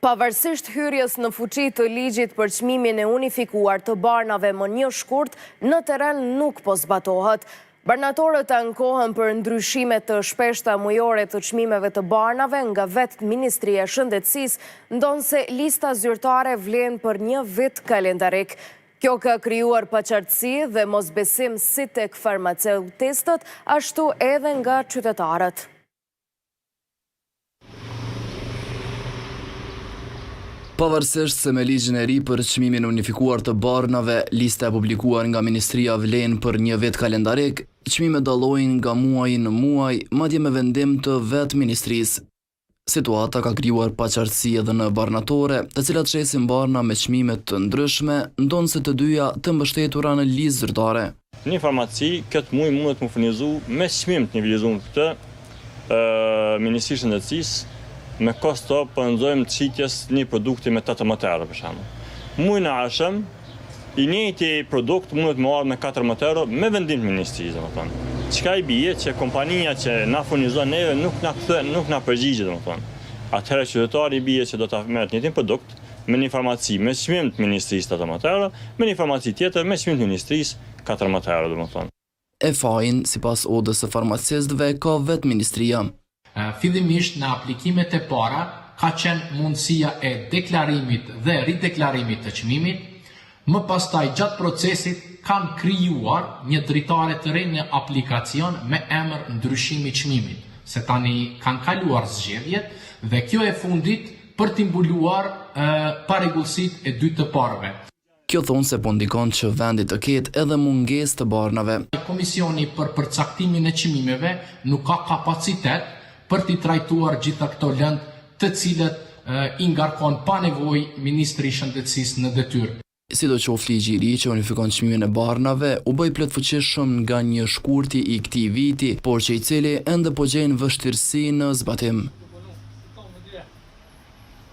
Pavarësisht hyrjes në fuqi të ligjit për çmimin e unifikuar të barnave më një shkurt, në teren nuk po zbatohet. Barnatorët ankohen për ndryshime të shpeshta mujore të çmimeve të barnave nga vetë Ministria e Shëndetësisë, ndonse lista zyrtare vlen për një vit kalendarik. Kjo ka krijuar paqartësi dhe mosbesim si tek farmaceutistët, ashtu edhe nga qytetarët. Pavarësisht se me ligjin e ri për çmimin unifikuar të barnave, lista e publikuar nga Ministria vlen për një vit kalendarik, çmimet dallojnë nga muaji në muaj, madje me vendim të vetë ministrisë. Situata ka krijuar paqartësi edhe në barnatore, të cilat shesin barna me çmime të ndryshme, ndonse të dyja të mbështetura në listë zyrtare. Një farmaci këtë muaj mundet të më furnizu me çmim të nivelizuar të Ministrisë së Shëndetësisë, me kosto përëndzojmë të qitjes një produkti me 18 euro për shembull. Muajin e ardhshëm, i njëjti produkt mundet me ardhë me 14 euro me vendim të ministrisë, domethënë. Çka i bie që kompania që na furnizon neve nuk na përgjigjet, domethënë. Atëherë qytetari i bie që do ta merret njëjtin produkt me një farmaci me çmim të ministrisë 18 euro, me një farmaci tjetër me çmim të ministrisë 14 euro, domethënë. E fajin, sipas odës së farmacistëve, ka vetë ministria. Fillimisht në aplikimet e para ka qenë mundësia e deklarimit dhe rideklarimit të çmimit, më pastaj gjatë procesit kanë krijuar një dritare të re në aplikacion me emër ndryshimi çmimit, se tani kanë kaluar zgjedhjet dhe kjo e fundit për t'i mbuluar parregullsitë e dy të parëve. Kjo thonë se po ndikon që vendi të ketë edhe mungesë të barnave. Komisioni për përcaktimin e çmimeve nuk ka kapacitet për t'i trajtuar gjitha këto lëndë të cilët i ngarkon pa nevojë Ministri i Shëndetësisë në detyrë. Sidoqoftë ligji i ri që unifikon çmimin e barnave u bë plotfuqishëm nga një shkurti i këtij viti, por që i cili ende po gjen vështirësi në zbatim.